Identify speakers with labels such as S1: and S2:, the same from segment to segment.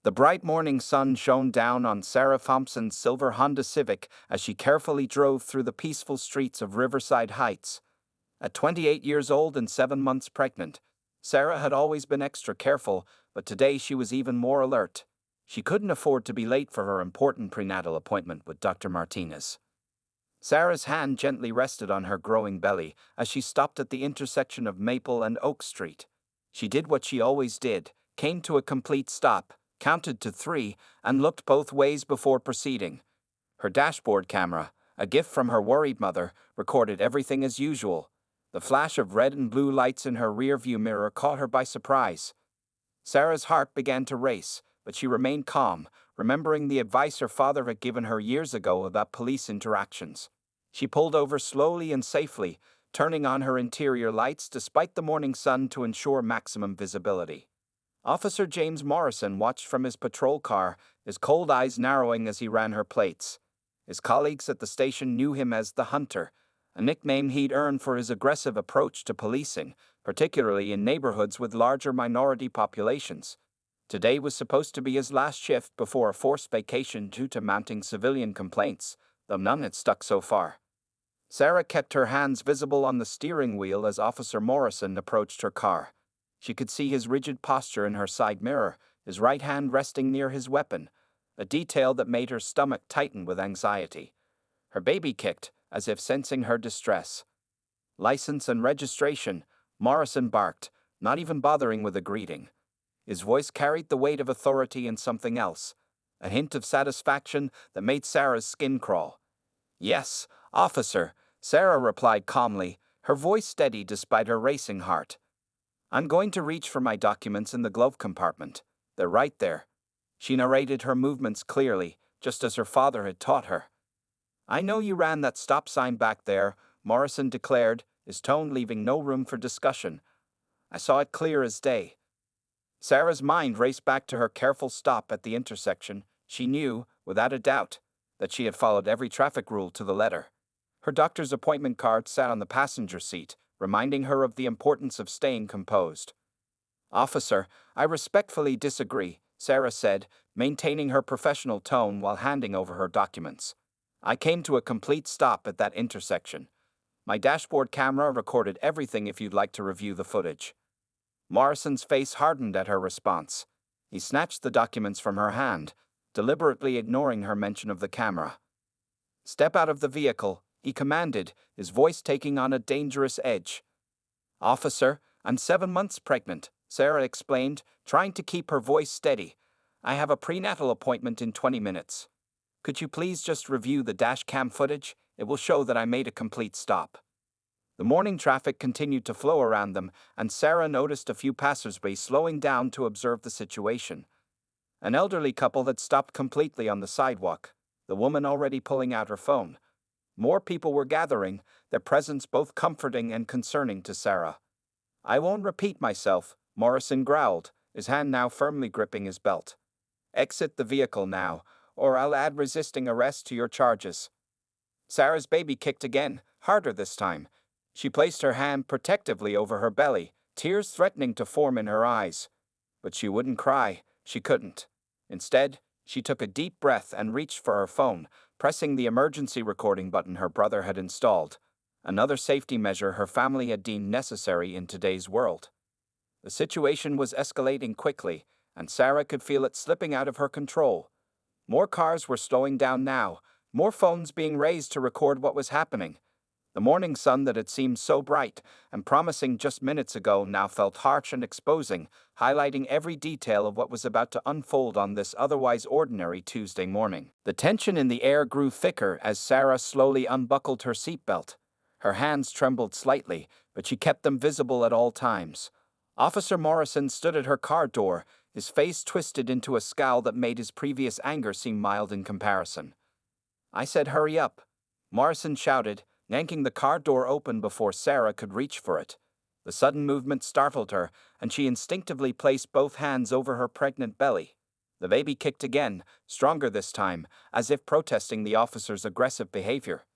S1: The bright morning sun shone down on Sarah Thompson's silver Honda Civic as she carefully drove through the peaceful streets of Riverside Heights. At 28 years old and 7 months pregnant, Sarah had always been extra careful, but today she was even more alert. She couldn't afford to be late for her important prenatal appointment with Dr. Martinez. Sarah's hand gently rested on her growing belly as she stopped at the intersection of Maple and Oak Street. She did what she always did, came to a complete stop, counted to 3, and looked both ways before proceeding. Her dashboard camera, a gift from her worried mother, recorded everything as usual. The flash of red and blue lights in her rearview mirror caught her by surprise. Sarah's heart began to race, but she remained calm, remembering the advice her father had given her years ago about police interactions. She pulled over slowly and safely, turning on her interior lights despite the morning sun to ensure maximum visibility. Officer James Morrison watched from his patrol car, his cold eyes narrowing as he ran her plates. His colleagues at the station knew him as the Hunter, a nickname he'd earned for his aggressive approach to policing, particularly in neighborhoods with larger minority populations. Today was supposed to be his last shift before a forced vacation due to mounting civilian complaints, though none had stuck so far. Sarah kept her hands visible on the steering wheel as Officer Morrison approached her car. She could see his rigid posture in her side mirror, his right hand resting near his weapon, a detail that made her stomach tighten with anxiety. Her baby kicked, as if sensing her distress. "License and registration," Morrison barked, not even bothering with a greeting. His voice carried the weight of authority and something else, a hint of satisfaction that made Sarah's skin crawl. "Yes, officer," Sarah replied calmly, her voice steady despite her racing heart. "I'm going to reach for my documents in the glove compartment. They're right there." She narrated her movements clearly, just as her father had taught her. "I know you ran that stop sign back there," Morrison declared, his tone leaving no room for discussion. "I saw it clear as day." Sarah's mind raced back to her careful stop at the intersection. She knew, without a doubt, that she had followed every traffic rule to the letter. Her doctor's appointment card sat on the passenger seat, reminding her of the importance of staying composed. "Officer, I respectfully disagree," Sarah said, maintaining her professional tone while handing over her documents. "I came to a complete stop at that intersection. My dashboard camera recorded everything if you'd like to review the footage." Morrison's face hardened at her response. He snatched the documents from her hand, deliberately ignoring her mention of the camera. "Step out of the vehicle," he commanded, his voice taking on a dangerous edge. "Officer, I'm 7 months pregnant," Sarah explained, trying to keep her voice steady. "I have a prenatal appointment in 20 minutes. Could you please just review the dash cam footage? It will show that I made a complete stop." The morning traffic continued to flow around them, and Sarah noticed a few passersby slowing down to observe the situation. An elderly couple had stopped completely on the sidewalk, the woman already pulling out her phone. More people were gathering, their presence both comforting and concerning to Sarah. "I won't repeat myself," Morrison growled, his hand now firmly gripping his belt. "Exit the vehicle now, or I'll add resisting arrest to your charges." Sarah's baby kicked again, harder this time. She placed her hand protectively over her belly, tears threatening to form in her eyes. But she wouldn't cry, she couldn't. Instead, she took a deep breath and reached for her phone, pressing the emergency recording button her brother had installed, another safety measure her family had deemed necessary in today's world. The situation was escalating quickly, and Sarah could feel it slipping out of her control. More cars were slowing down now, more phones being raised to record what was happening. The morning sun that had seemed so bright and promising just minutes ago now felt harsh and exposing, highlighting every detail of what was about to unfold on this otherwise ordinary Tuesday morning. The tension in the air grew thicker as Sarah slowly unbuckled her seatbelt. Her hands trembled slightly, but she kept them visible at all times. Officer Morrison stood at her car door, his face twisted into a scowl that made his previous anger seem mild in comparison. "I said hurry up," Morrison shouted, yanking the car door open before Sarah could reach for it. The sudden movement startled her, and she instinctively placed both hands over her pregnant belly. The baby kicked again, stronger this time, as if protesting the officer's aggressive behavior.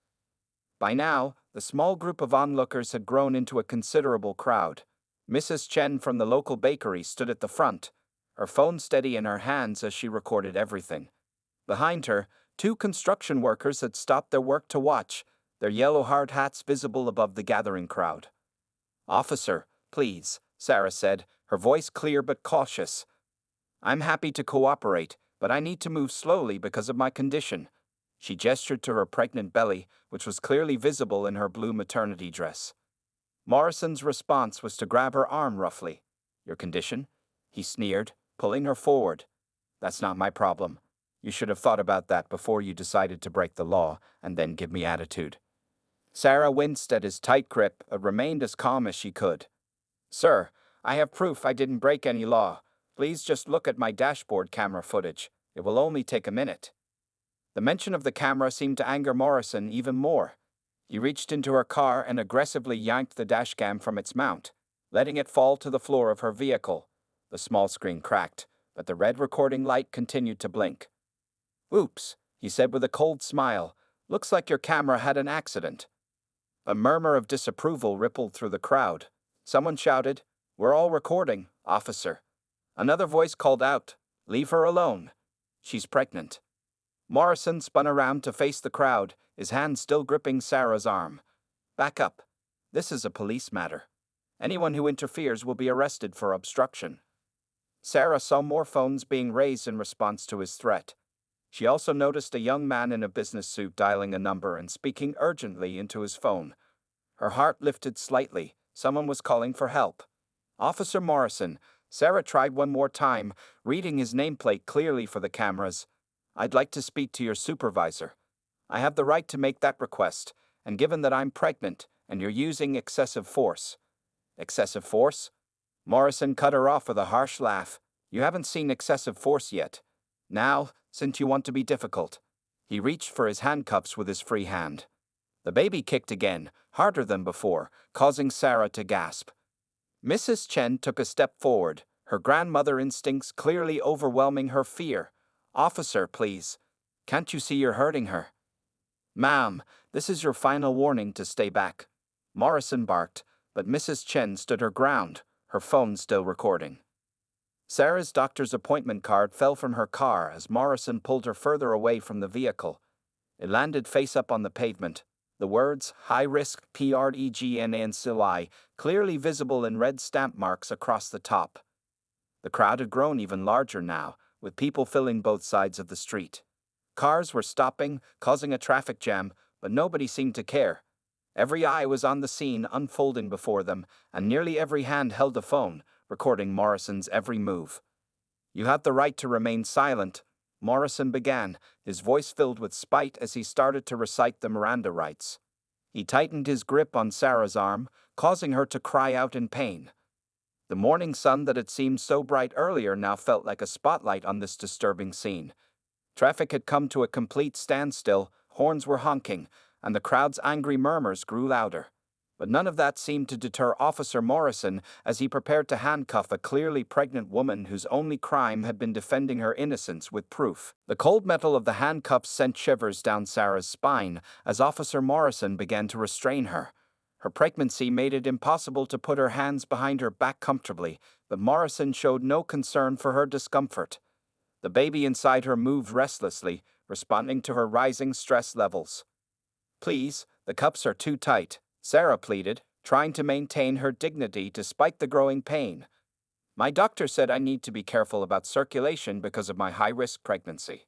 S1: By now, the small group of onlookers had grown into a considerable crowd. Mrs. Chen from the local bakery stood at the front, her phone steady in her hands as she recorded everything. Behind her, two construction workers had stopped their work to watch, their yellow hard hats visible above the gathering crowd. "Officer, please," Sarah said, her voice clear but cautious. "I'm happy to cooperate, but I need to move slowly because of my condition." She gestured to her pregnant belly, which was clearly visible in her blue maternity dress. Morrison's response was to grab her arm roughly. "Your condition?" he sneered, pulling her forward. "That's not my problem. You should have thought about that before you decided to break the law and then give me attitude." Sarah winced at his tight grip but remained as calm as she could. "Sir, I have proof I didn't break any law. Please just look at my dashboard camera footage. It will only take a minute." The mention of the camera seemed to anger Morrison even more. He reached into her car and aggressively yanked the dashcam from its mount, letting it fall to the floor of her vehicle. The small screen cracked, but the red recording light continued to blink. "Oops," he said with a cold smile. "Looks like your camera had an accident." A murmur of disapproval rippled through the crowd. Someone shouted, "We're all recording, officer." Another voice called out, "Leave her alone. She's pregnant." Morrison spun around to face the crowd, his hand still gripping Sarah's arm. "Back up. This is a police matter. Anyone who interferes will be arrested for obstruction." Sarah saw more phones being raised in response to his threat. She also noticed a young man in a business suit dialing a number and speaking urgently into his phone. Her heart lifted slightly. Someone was calling for help. "Officer Morrison." Sarah tried one more time, reading his nameplate clearly for the cameras. "I'd like to speak to your supervisor. I have the right to make that request, and given that I'm pregnant and you're using excessive force." "Excessive force?" Morrison cut her off with a harsh laugh. "You haven't seen excessive force yet. Now, since you want to be difficult." He reached for his handcuffs with his free hand. The baby kicked again, harder than before, causing Sarah to gasp. Mrs. Chen took a step forward, her grandmother instincts clearly overwhelming her fear. "Officer, please. Can't you see you're hurting her?" "Ma'am, this is your final warning to stay back." Morrison barked, but Mrs. Chen stood her ground, her phone still recording. Sarah's doctor's appointment card fell from her car as Morrison pulled her further away from the vehicle. It landed face up on the pavement, the words "high risk PREGNANCY" clearly visible in red stamp marks across the top. The crowd had grown even larger now, with people filling both sides of the street. Cars were stopping, causing a traffic jam, but nobody seemed to care. Every eye was on the scene unfolding before them, and nearly every hand held a phone, recording Morrison's every move. "You have the right to remain silent," Morrison began, his voice filled with spite as he started to recite the Miranda rights. He tightened his grip on Sarah's arm, causing her to cry out in pain. The morning sun that had seemed so bright earlier now felt like a spotlight on this disturbing scene. Traffic had come to a complete standstill, horns were honking, and the crowd's angry murmurs grew louder. But none of that seemed to deter Officer Morrison as he prepared to handcuff a clearly pregnant woman whose only crime had been defending her innocence with proof. The cold metal of the handcuffs sent shivers down Sarah's spine as Officer Morrison began to restrain her. Her pregnancy made it impossible to put her hands behind her back comfortably, but Morrison showed no concern for her discomfort. The baby inside her moved restlessly, responding to her rising stress levels. "Please, the cuffs are too tight," Sarah pleaded, trying to maintain her dignity despite the growing pain. "My doctor said I need to be careful about circulation because of my high-risk pregnancy."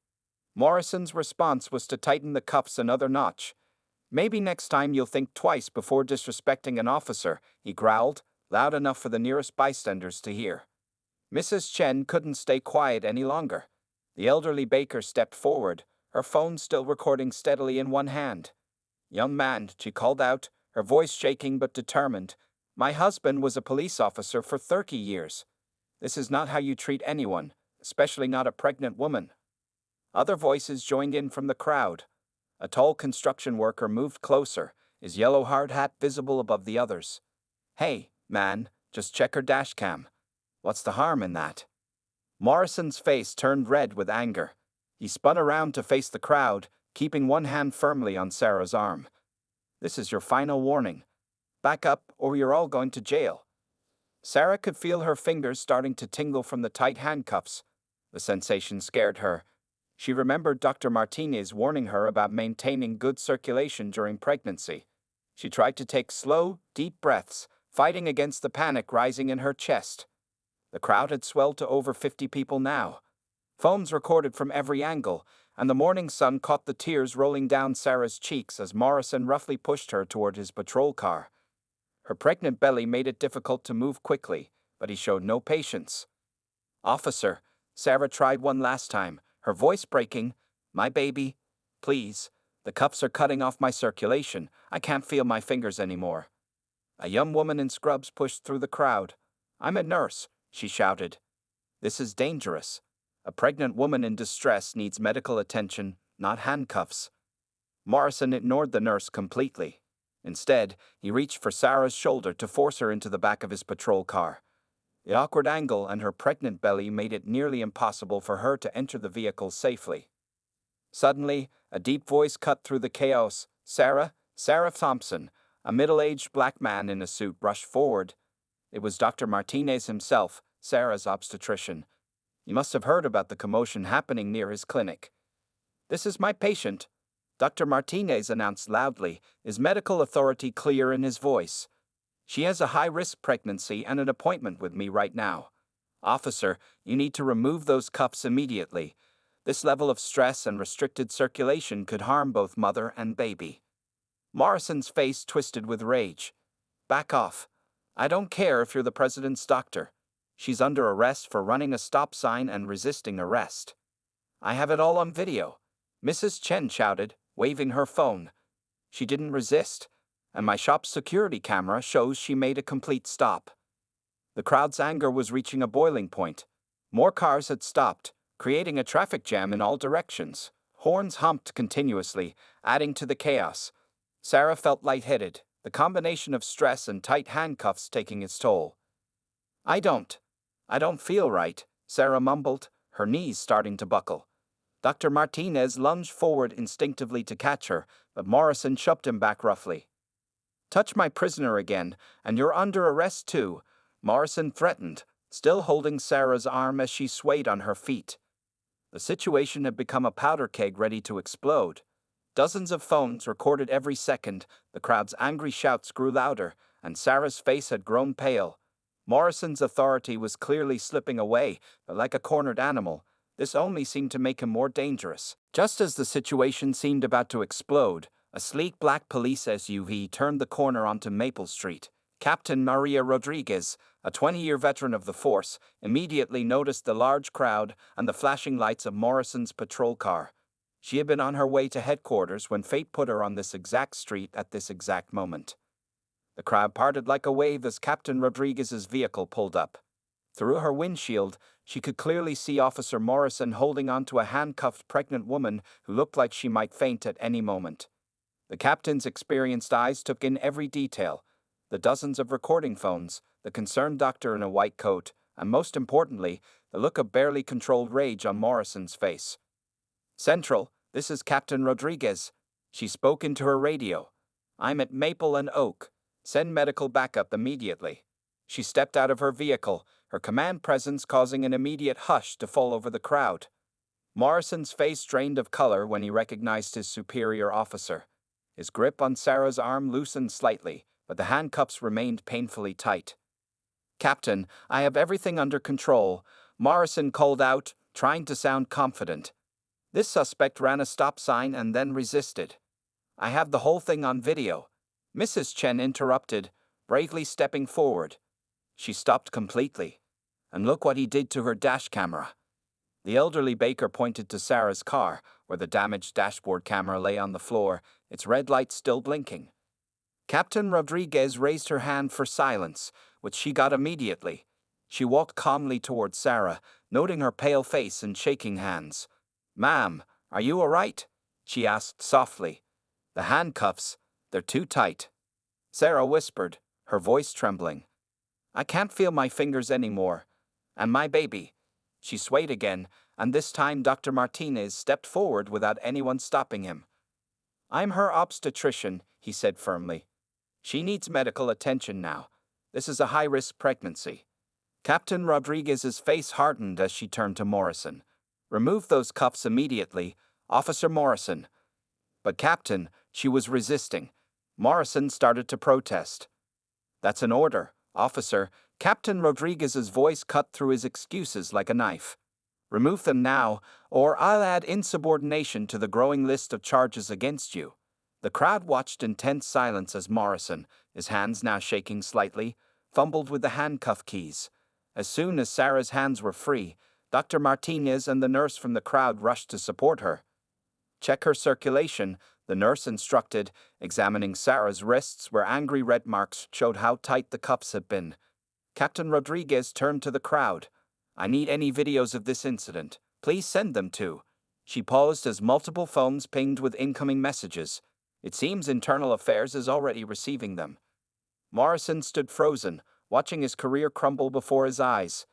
S1: Morrison's response was to tighten the cuffs another notch. "Maybe next time you'll think twice before disrespecting an officer," he growled, loud enough for the nearest bystanders to hear. Mrs. Chen couldn't stay quiet any longer. The elderly baker stepped forward, her phone still recording steadily in one hand. "Young man," she called out, her voice shaking but determined, "my husband was a police officer for 30 years. This is not how you treat anyone, especially not a pregnant woman." Other voices joined in from the crowd. A tall construction worker moved closer, his yellow hard hat visible above the others. "Hey, man, just check her dashcam. What's the harm in that?" Morrison's face turned red with anger. He spun around to face the crowd, keeping one hand firmly on Sarah's arm. "This is your final warning. Back up or you're all going to jail." Sarah could feel her fingers starting to tingle from the tight handcuffs. The sensation scared her. She remembered Dr. Martinez warning her about maintaining good circulation during pregnancy. She tried to take slow, deep breaths, fighting against the panic rising in her chest. The crowd had swelled to over 50 people now. Phones recorded from every angle, and the morning sun caught the tears rolling down Sarah's cheeks as Morrison roughly pushed her toward his patrol car. Her pregnant belly made it difficult to move quickly, but he showed no patience. "Officer," Sarah tried one last time, her voice breaking. "My baby, please. The cuffs are cutting off my circulation. I can't feel my fingers anymore." A young woman in scrubs pushed through the crowd. "I'm a nurse," she shouted. "This is dangerous. A pregnant woman in distress needs medical attention, not handcuffs." Morrison ignored the nurse completely. Instead, he reached for Sarah's shoulder to force her into the back of his patrol car. The awkward angle and her pregnant belly made it nearly impossible for her to enter the vehicle safely. Suddenly, a deep voice cut through the chaos. "Sarah, Sarah Thompson," a middle-aged black man in a suit rushed forward. It was Dr. Martinez himself, Sarah's obstetrician. He must have heard about the commotion happening near his clinic. "This is my patient," Dr. Martinez announced loudly, his medical authority clear in his voice. "She has a high-risk pregnancy and an appointment with me right now. Officer, you need to remove those cuffs immediately. This level of stress and restricted circulation could harm both mother and baby." Morrison's face twisted with rage. "Back off. I don't care if you're the president's doctor. She's under arrest for running a stop sign and resisting arrest." "I have it all on video," Mrs. Chen shouted, waving her phone. "She didn't resist, and my shop's security camera shows she made a complete stop." The crowd's anger was reaching a boiling point. More cars had stopped, creating a traffic jam in all directions. Horns humped continuously, adding to the chaos. Sarah felt lightheaded, the combination of stress and tight handcuffs taking its toll. I don't feel right," Sarah mumbled, her knees starting to buckle. Dr. Martinez lunged forward instinctively to catch her, but Morrison shoved him back roughly. "Touch my prisoner again, and you're under arrest too," Morrison threatened, still holding Sarah's arm as she swayed on her feet. The situation had become a powder keg ready to explode. Dozens of phones recorded every second, the crowd's angry shouts grew louder, and Sarah's face had grown pale. Morrison's authority was clearly slipping away, but like a cornered animal, this only seemed to make him more dangerous. Just as the situation seemed about to explode, a sleek black police SUV turned the corner onto Maple Street. Captain Maria Rodriguez, a 20-year veteran of the force, immediately noticed the large crowd and the flashing lights of Morrison's patrol car. She had been on her way to headquarters when fate put her on this exact street at this exact moment. The crowd parted like a wave as Captain Rodriguez's vehicle pulled up. Through her windshield, she could clearly see Officer Morrison holding onto a handcuffed pregnant woman who looked like she might faint at any moment. The captain's experienced eyes took in every detail: the dozens of recording phones, the concerned doctor in a white coat, and most importantly, the look of barely controlled rage on Morrison's face. "Central, this is Captain Rodriguez." She spoke into her radio. "I'm at Maple and Oak. Send medical backup immediately." She stepped out of her vehicle, her command presence causing an immediate hush to fall over the crowd. Morrison's face drained of color when he recognized his superior officer. His grip on Sarah's arm loosened slightly, but the handcuffs remained painfully tight. "Captain, I have everything under control," Morrison called out, trying to sound confident. "This suspect ran a stop sign and then resisted. I have the whole thing on video." Mrs. Chen interrupted, bravely stepping forward. She stopped completely. "And look what he did to her dash camera." The elderly baker pointed to Sarah's car, where the damaged dashboard camera lay on the floor, its red light still blinking. Captain Rodriguez raised her hand for silence, which she got immediately. She walked calmly toward Sarah, noting her pale face and shaking hands. "Ma'am, are you all right?" she asked softly. "The handcuffs, they're too tight." Sarah whispered, her voice trembling. "I can't feel my fingers anymore. And my baby." She swayed again, and this time Dr. Martinez stepped forward without anyone stopping him. "I'm her obstetrician," he said firmly. "She needs medical attention now. This is a high-risk pregnancy. Captain Rodriguez's face hardened as she turned to Morrison. Remove those cuffs immediately, Officer Morrison. But Captain, she was resisting. Morrison started to protest. That's an order, officer. Captain Rodriguez's voice cut through his excuses like a knife. Remove them now, or I'll add insubordination to the growing list of charges against you. The crowd watched in tense silence as Morrison, his hands now shaking slightly, fumbled with the handcuff keys. As soon as Sarah's hands were free, Dr. Martinez and the nurse from the crowd rushed to support her. Check her circulation, the nurse instructed, examining Sarah's wrists where angry red marks showed how tight the cuffs had been. Captain Rodriguez turned to the crowd. I need any videos of this incident. Please send them to. She paused as multiple phones pinged with incoming messages. It seems Internal Affairs is already receiving them. Morrison stood frozen, watching his career crumble before his eyes.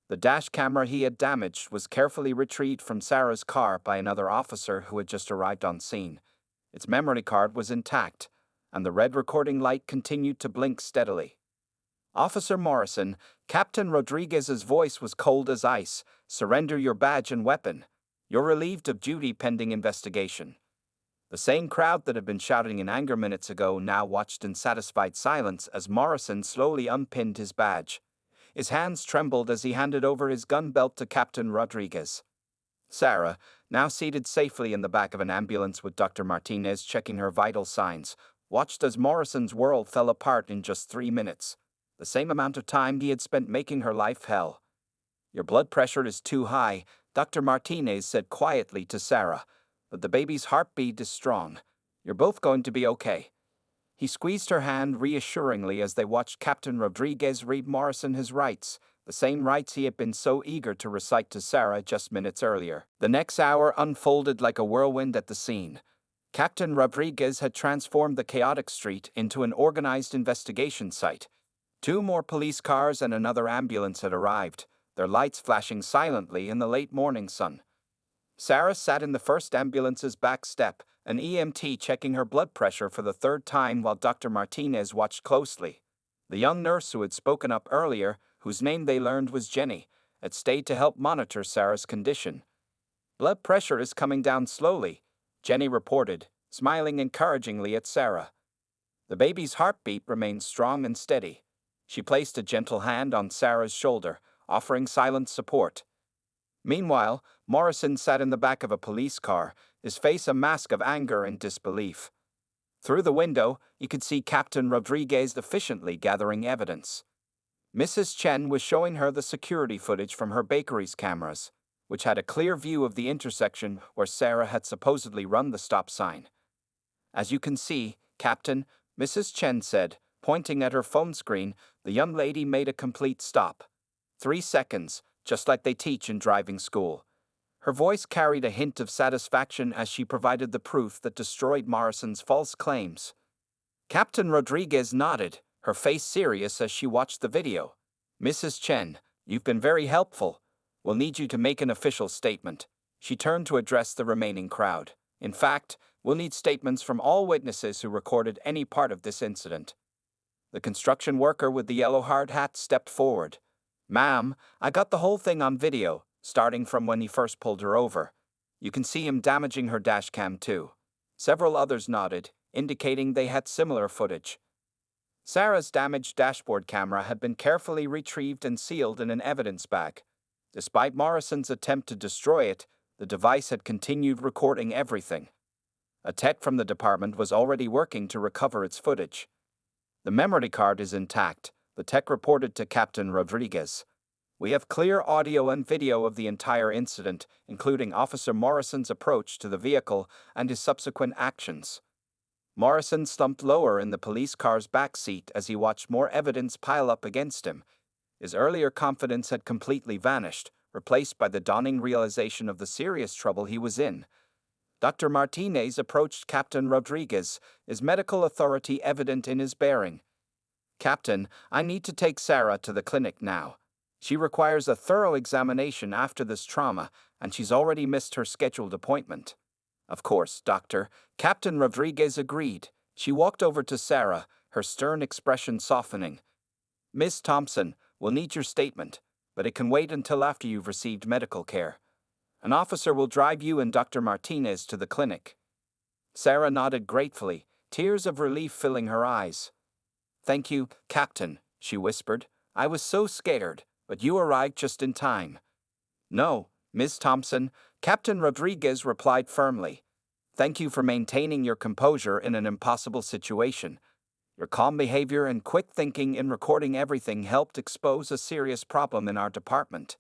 S1: The dash camera he had damaged was carefully retrieved from Sarah's car by another officer who had just arrived on scene. Its memory card was intact, and the red recording light continued to blink steadily. Officer Morrison, Captain Rodriguez's voice was cold as ice. Surrender your badge and weapon. You're relieved of duty pending investigation. The same crowd that had been shouting in anger minutes ago now watched in satisfied silence as Morrison slowly unpinned his badge. His hands trembled as he handed over his gun belt to Captain Rodriguez. Sarah, now seated safely in the back of an ambulance with Dr. Martinez checking her vital signs, watched as Morrison's world fell apart in just 3 minutes. The same amount of time he had spent making her life hell. Your blood pressure is too high, Dr. Martinez said quietly to Sarah, but the baby's heartbeat is strong. You're both going to be okay. He squeezed her hand reassuringly as they watched Captain Rodriguez read Morrison his rights, the same rights he had been so eager to recite to Sarah just minutes earlier. The next hour unfolded like a whirlwind at the scene. Captain Rodriguez had transformed the chaotic street into an organized investigation site. 2 more police cars and another ambulance had arrived, their lights flashing silently in the late morning sun. Sarah sat in the first ambulance's back step, an EMT checking her blood pressure for the 3rd time while Dr. Martinez watched closely. The young nurse who had spoken up earlier, whose name they learned was Jenny, had stayed to help monitor Sarah's condition. Blood pressure is coming down slowly, Jenny reported, smiling encouragingly at Sarah. The baby's heartbeat remained strong and steady. She placed a gentle hand on Sarah's shoulder, offering silent support. Meanwhile, Morrison sat in the back of a police car, his face a mask of anger and disbelief. Through the window, you could see Captain Rodriguez efficiently gathering evidence. Mrs. Chen was showing her the security footage from her bakery's cameras, which had a clear view of the intersection where Sarah had supposedly run the stop sign. As you can see, Captain, Mrs. Chen said, pointing at her phone screen, the young lady made a complete stop. 3 seconds, just like they teach in driving school. Her voice carried a hint of satisfaction as she provided the proof that destroyed Morrison's false claims. Captain Rodriguez nodded, her face serious as she watched the video. Mrs. Chen, you've been very helpful. We'll need you to make an official statement. She turned to address the remaining crowd. In fact, we'll need statements from all witnesses who recorded any part of this incident. The construction worker with the yellow hard hat stepped forward. Ma'am, I got the whole thing on video, starting from when he first pulled her over. You can see him damaging her dashcam too. Several others nodded, indicating they had similar footage. Sarah's damaged dashboard camera had been carefully retrieved and sealed in an evidence bag. Despite Morrison's attempt to destroy it, the device had continued recording everything. A tech from the department was already working to recover its footage. The memory card is intact, the tech reported to Captain Rodriguez. We have clear audio and video of the entire incident, including Officer Morrison's approach to the vehicle and his subsequent actions. Morrison slumped lower in the police car's back seat as he watched more evidence pile up against him. His earlier confidence had completely vanished, replaced by the dawning realization of the serious trouble he was in. Dr. Martinez approached Captain Rodriguez, his medical authority evident in his bearing. Captain, I need to take Sarah to the clinic now. She requires a thorough examination after this trauma, and she's already missed her scheduled appointment. Of course, Doctor. Captain Rodriguez agreed. She walked over to Sarah, her stern expression softening. Miss Thompson, we'll need your statement, but it can wait until after you've received medical care. An officer will drive you and Dr. Martinez to the clinic. Sarah nodded gratefully, tears of relief filling her eyes. Thank you, Captain, she whispered. I was so scared, but you arrived just in time. No, Miss Thompson, Captain Rodriguez replied firmly. Thank you for maintaining your composure in an impossible situation. Your calm behavior and quick thinking in recording everything helped expose a serious problem in our department.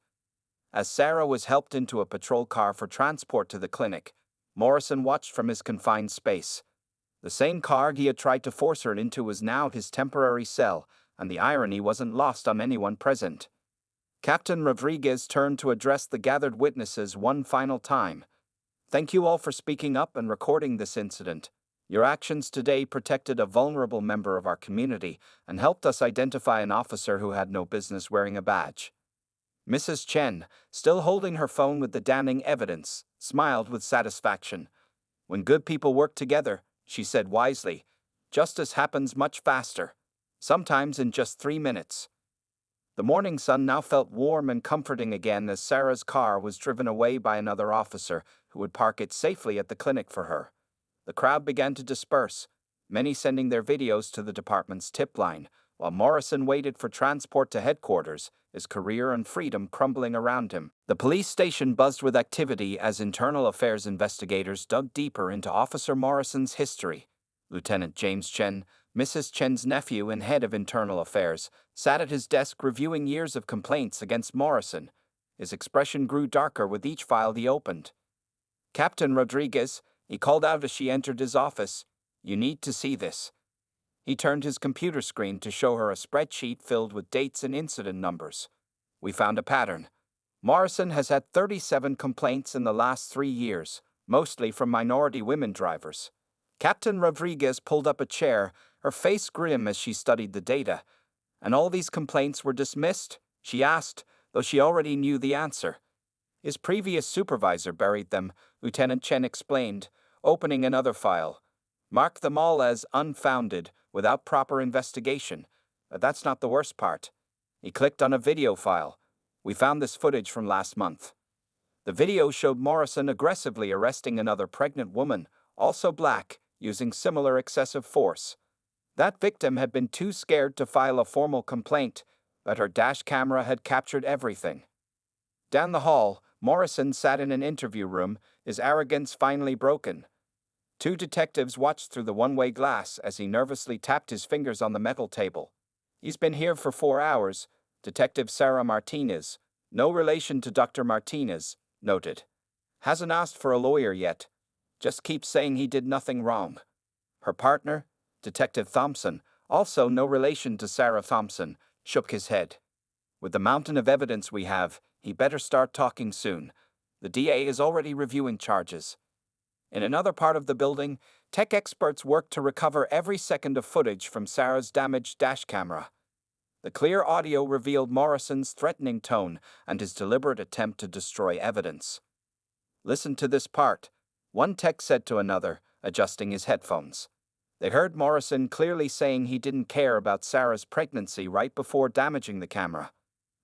S1: As Sarah was helped into a patrol car for transport to the clinic, Morrison watched from his confined space. The same car he had tried to force her into was now his temporary cell, and the irony wasn't lost on anyone present. Captain Rodriguez turned to address the gathered witnesses one final time. Thank you all for speaking up and recording this incident. Your actions today protected a vulnerable member of our community and helped us identify an officer who had no business wearing a badge. Mrs. Chen, still holding her phone with the damning evidence, smiled with satisfaction. When good people work together, she said wisely, justice happens much faster, sometimes in just 3 minutes. The morning sun now felt warm and comforting again as Sarah's car was driven away by another officer who would park it safely at the clinic for her. The crowd began to disperse, many sending their videos to the department's tip line, while Morrison waited for transport to headquarters, his career and freedom crumbling around him. The police station buzzed with activity as internal affairs investigators dug deeper into Officer Morrison's history. Lieutenant James Chen, Mrs. Chen's nephew and head of internal affairs, sat at his desk reviewing years of complaints against Morrison. His expression grew darker with each file he opened. Captain Rodriguez, he called out as she entered his office, you need to see this. He turned his computer screen to show her a spreadsheet filled with dates and incident numbers. We found a pattern. Morrison has had 37 complaints in the last 3 years, mostly from minority women drivers. Captain Rodriguez pulled up a chair, her face grim as she studied the data. And all these complaints were dismissed? She asked, though she already knew the answer. His previous supervisor buried them, Lieutenant Chen explained, opening another file. Mark them all as unfounded, without proper investigation. But that's not the worst part. He clicked on a video file. We found this footage from last month. The video showed Morrison aggressively arresting another pregnant woman, also black, using similar excessive force. That victim had been too scared to file a formal complaint, but her dash camera had captured everything. Down the hall, Morrison sat in an interview room, his arrogance finally broken. 2 detectives watched through the one-way glass as he nervously tapped his fingers on the metal table. He's been here for 4 hours, Detective Sarah Martinez, no relation to Dr. Martinez, noted. Hasn't asked for a lawyer yet. Just keeps saying he did nothing wrong. Her partner, Detective Thompson, also no relation to Sarah Thompson, shook his head. With the mountain of evidence we have, he better start talking soon. The DA is already reviewing charges. In another part of the building, tech experts worked to recover every second of footage from Sarah's damaged dash camera. The clear audio revealed Morrison's threatening tone and his deliberate attempt to destroy evidence. Listen to this part, one tech said to another, adjusting his headphones. They heard Morrison clearly saying he didn't care about Sarah's pregnancy right before damaging the camera.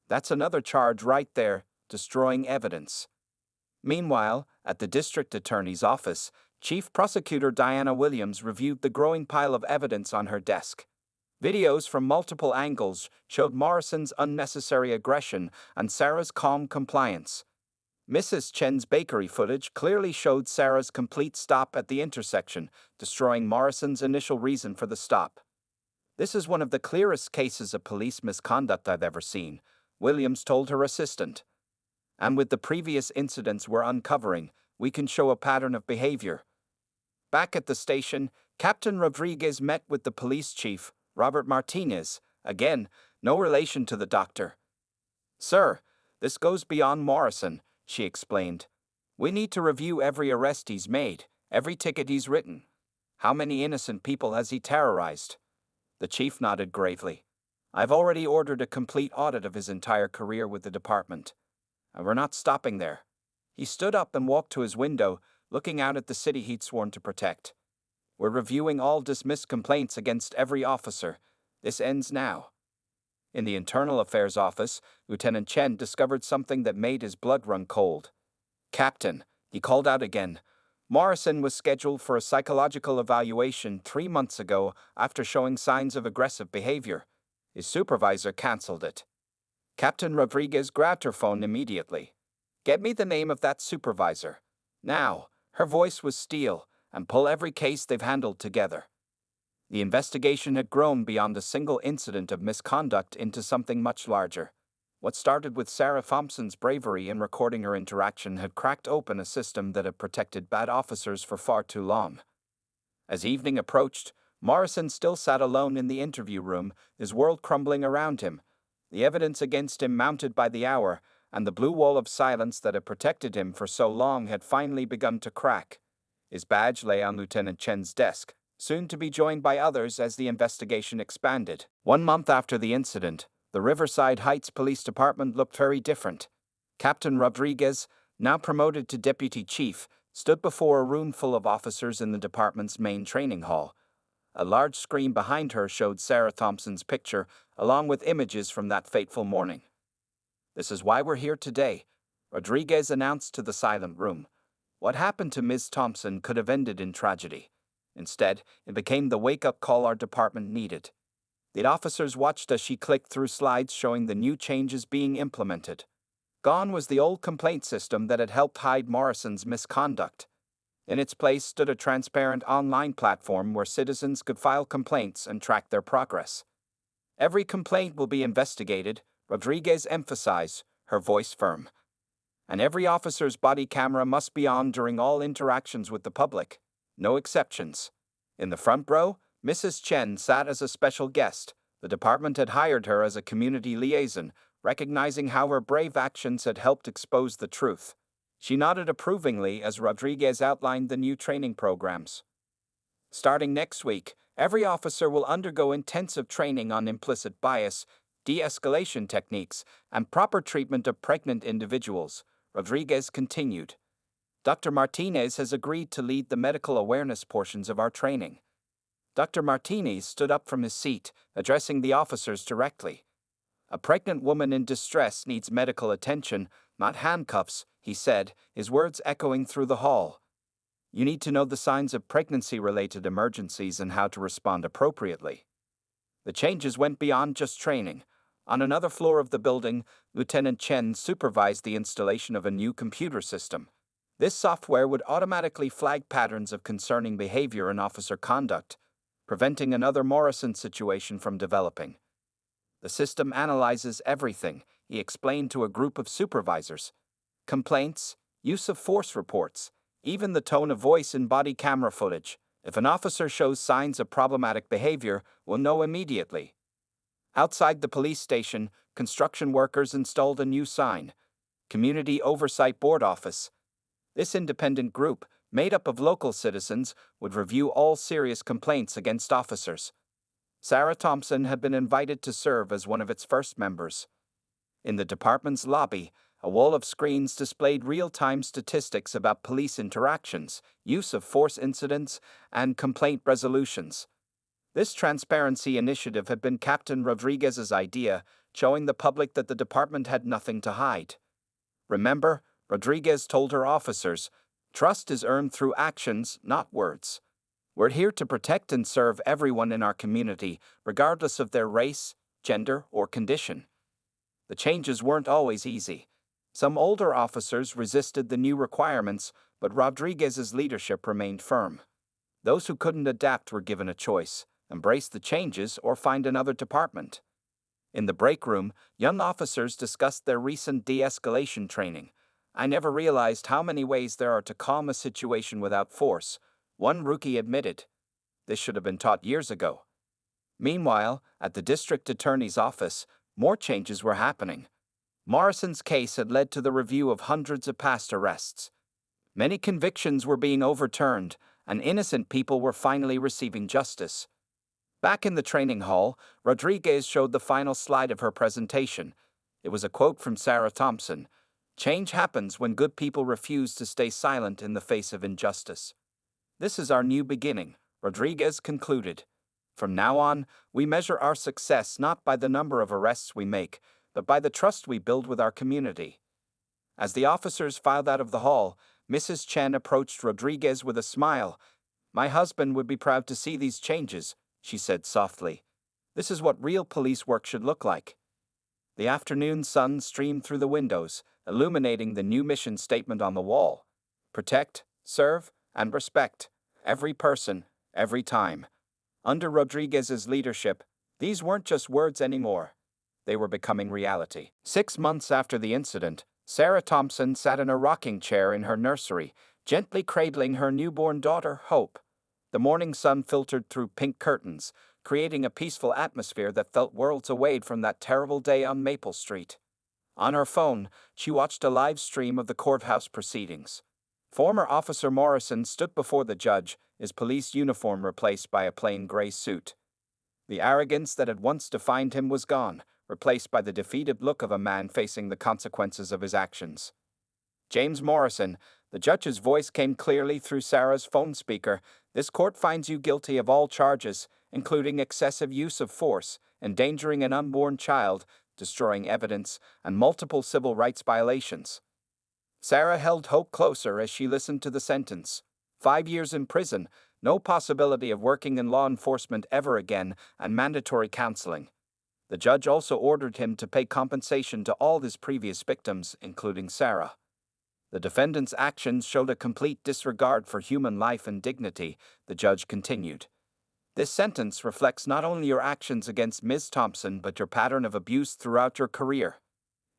S1: That's another charge right there, destroying evidence. Meanwhile, at the district attorney's office, Chief Prosecutor Diana Williams reviewed the growing pile of evidence on her desk. Videos from multiple angles showed Morrison's unnecessary aggression and Sarah's calm compliance. Mrs. Chen's bakery footage clearly showed Sarah's complete stop at the intersection, destroying Morrison's initial reason for the stop. This is one of the clearest cases of police misconduct I've ever seen, Williams told her assistant. And with the previous incidents we're uncovering, we can show a pattern of behavior. Back at the station, Captain Rodriguez met with the police chief, Robert Martinez, again, no relation to the doctor. Sir, this goes beyond Morrison, she explained. We need to review every arrest he's made, every ticket he's written. How many innocent people has he terrorized? The chief nodded gravely. I've already ordered a complete audit of his entire career with the department. And we're not stopping there. He stood up and walked to his window, looking out at the city he'd sworn to protect. We're reviewing all dismissed complaints against every officer. This ends now. In the Internal Affairs Office, Lieutenant Chen discovered something that made his blood run cold. "Captain," he called out again, "Morrison was scheduled for a psychological evaluation 3 months ago after showing signs of aggressive behavior. His supervisor canceled it." Captain Rodriguez grabbed her phone immediately. "Get me the name of that supervisor. Now." Her voice was steel, "and pull every case they've handled together." The investigation had grown beyond a single incident of misconduct into something much larger. What started with Sarah Thompson's bravery in recording her interaction had cracked open a system that had protected bad officers for far too long. As evening approached, Morrison still sat alone in the interview room, his world crumbling around him, the evidence against him mounted by the hour, and the blue wall of silence that had protected him for so long had finally begun to crack. His badge lay on Lieutenant Chen's desk, soon to be joined by others as the investigation expanded. 1 month after the incident, the Riverside Heights Police Department looked very different. Captain Rodriguez, now promoted to deputy chief, stood before a room full of officers in the department's main training hall. A large screen behind her showed Sarah Thompson's picture, along with images from that fateful morning. "This is why we're here today," Rodriguez announced to the silent room. What happened to Ms. Thompson could have ended in tragedy. Instead, it became the wake-up call our department needed. The officers watched as she clicked through slides showing the new changes being implemented. Gone was the old complaint system that had helped hide Morrison's misconduct. In its place stood a transparent online platform where citizens could file complaints and track their progress. "Every complaint will be investigated," Rodriguez emphasized, her voice firm. "And every officer's body camera must be on during all interactions with the public. No exceptions." In the front row, Mrs. Chen sat as a special guest. The department had hired her as a community liaison, recognizing how her brave actions had helped expose the truth. She nodded approvingly as Rodriguez outlined the new training programs. "Starting next week, every officer will undergo intensive training on implicit bias, de-escalation techniques, and proper treatment of pregnant individuals," Rodriguez continued. "Dr. Martinez has agreed to lead the medical awareness portions of our training." Dr. Martinez stood up from his seat, addressing the officers directly. "A pregnant woman in distress needs medical attention, not handcuffs," he said, his words echoing through the hall. "You need to know the signs of pregnancy-related emergencies and how to respond appropriately." The changes went beyond just training. On another floor of the building, Lieutenant Chen supervised the installation of a new computer system. This software would automatically flag patterns of concerning behavior and officer conduct, preventing another Morrison situation from developing. "The system analyzes everything," he explained to a group of supervisors. "Complaints, use of force reports, even the tone of voice in body camera footage. If an officer shows signs of problematic behavior, we'll know immediately." Outside the police station, construction workers installed a new sign: Community Oversight Board Office. This independent group, made up of local citizens, would review all serious complaints against officers. Sarah Thompson had been invited to serve as one of its first members. In the department's lobby, a wall of screens displayed real-time statistics about police interactions, use of force incidents, and complaint resolutions. This transparency initiative had been Captain Rodriguez's idea, showing the public that the department had nothing to hide. "Remember," Rodriguez told her officers, "trust is earned through actions, not words. We're here to protect and serve everyone in our community, regardless of their race, gender, or condition." The changes weren't always easy. Some older officers resisted the new requirements, but Rodriguez's leadership remained firm. Those who couldn't adapt were given a choice: embrace the changes or find another department. In the break room, young officers discussed their recent de-escalation training. "I never realized how many ways there are to calm a situation without force," one rookie admitted. "This should have been taught years ago." Meanwhile, at the district attorney's office, more changes were happening. Morrison's case had led to the review of hundreds of past arrests. Many convictions were being overturned, and innocent people were finally receiving justice. Back in the training hall, Rodriguez showed the final slide of her presentation. It was a quote from Sarah Thompson: "Change happens when good people refuse to stay silent in the face of injustice." "This is our new beginning," Rodriguez concluded. From now on, we measure our success not by the number of arrests we make, but by the trust we build with our community. As the officers filed out of the hall, Mrs. Chen approached Rodriguez with a smile. "My husband would be proud to see these changes," she said softly. "This is what real police work should look like." The afternoon sun streamed through the windows, illuminating the new mission statement on the wall. Protect, serve, and respect. Every person, every time. Under Rodriguez's leadership, these weren't just words anymore. They were becoming reality. 6 months after the incident, Sarah Thompson sat in a rocking chair in her nursery, gently cradling her newborn daughter, Hope. The morning sun filtered through pink curtains, creating a peaceful atmosphere that felt worlds away from that terrible day on Maple Street. On her phone, she watched a live stream of the courthouse proceedings. Former Officer Morrison stood before the judge, his police uniform replaced by a plain gray suit. The arrogance that had once defined him was gone, replaced by the defeated look of a man facing the consequences of his actions. "James Morrison," the judge's voice came clearly through Sarah's phone speaker, "this court finds you guilty of all charges, including excessive use of force, endangering an unborn child, destroying evidence, and multiple civil rights violations." Sarah held Hope closer as she listened to the sentence. 5 years in prison, no possibility of working in law enforcement ever again, and mandatory counseling. The judge also ordered him to pay compensation to all his previous victims, including Sarah. The defendant's actions showed a complete disregard for human life and dignity, the judge continued. "This sentence reflects not only your actions against Ms. Thompson, but your pattern of abuse throughout your career."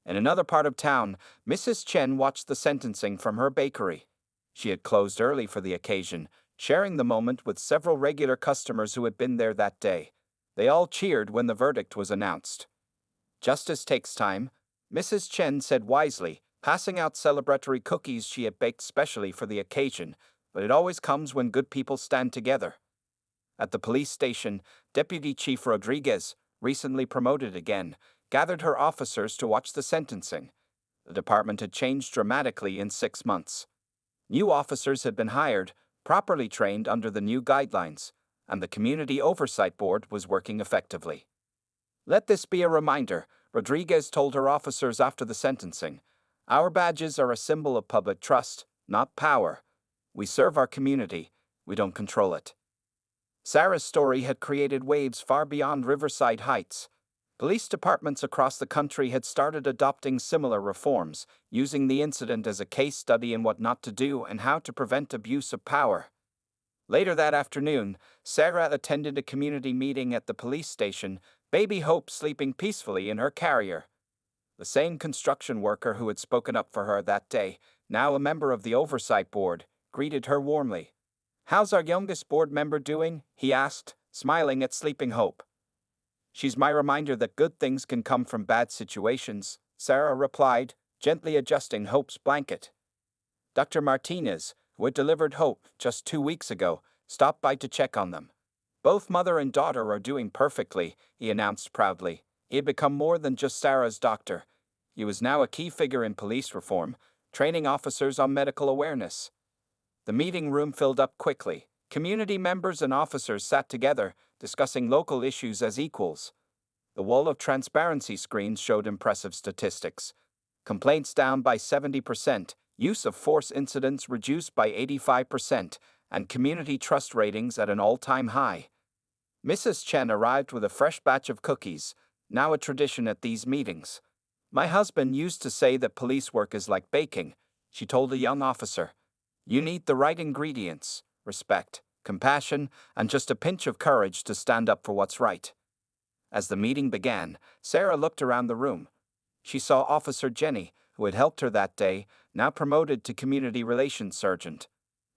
S1: In another part of town, Mrs. Chen watched the sentencing from her bakery. She had closed early for the occasion, sharing the moment with several regular customers who had been there that day. They all cheered when the verdict was announced. "Justice takes time," Mrs. Chen said wisely, passing out celebratory cookies she had baked specially for the occasion, "but it always comes when good people stand together." At the police station, Deputy Chief Rodriguez, recently promoted again, gathered her officers to watch the sentencing. The department had changed dramatically in 6 months. New officers had been hired, properly trained under the new guidelines, and the Community Oversight Board was working effectively. "Let this be a reminder," Rodriguez told her officers after the sentencing. "Our badges are a symbol of public trust, not power. We serve our community, we don't control it." Sarah's story had created waves far beyond Riverside Heights. Police departments across the country had started adopting similar reforms, using the incident as a case study in what not to do and how to prevent abuse of power. Later that afternoon, Sarah attended a community meeting at the police station, baby Hope sleeping peacefully in her carrier. The same construction worker who had spoken up for her that day, now a member of the oversight board, greeted her warmly. "How's our youngest board member doing?" he asked, smiling at sleeping Hope. "She's my reminder that good things can come from bad situations," Sarah replied, gently adjusting Hope's blanket. Dr. Martinez, who had delivered Hope just 2 weeks ago, stopped by to check on them. "Both mother and daughter are doing perfectly," he announced proudly. He had become more than just Sarah's doctor. He was now a key figure in police reform, training officers on medical awareness. The meeting room filled up quickly. Community members and officers sat together, discussing local issues as equals. The wall of transparency screens showed impressive statistics. Complaints down by 70%, use of force incidents reduced by 85%, and community trust ratings at an all-time high. Mrs. Chen arrived with a fresh batch of cookies, now a tradition at these meetings. "My husband used to say that police work is like baking," she told a young officer. "You need the right ingredients: respect, compassion, and just a pinch of courage to stand up for what's right." As the meeting began, Sarah looked around the room. She saw Officer Jenny, who had helped her that day, now promoted to Community Relations Sergeant.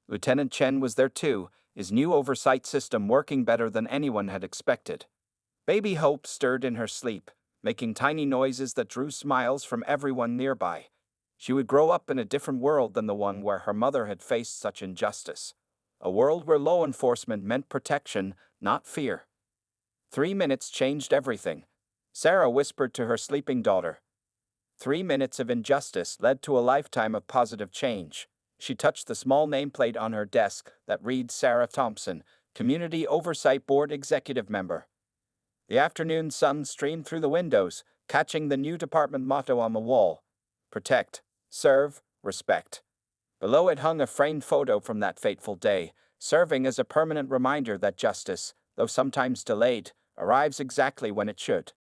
S1: Lieutenant Chen was there too, his new oversight system working better than anyone had expected. Baby Hope stirred in her sleep, making tiny noises that drew smiles from everyone nearby. She would grow up in a different world than the one where her mother had faced such injustice. A world where law enforcement meant protection, not fear. 3 minutes changed everything, Sarah whispered to her sleeping daughter. 3 minutes of injustice led to a lifetime of positive change. She touched the small nameplate on her desk that read Sarah Thompson, Community Oversight Board executive member. The afternoon sun streamed through the windows, catching the new department motto on the wall: Protect, Serve, Respect. Below it hung a framed photo from that fateful day, serving as a permanent reminder that justice, though sometimes delayed, arrives exactly when it should.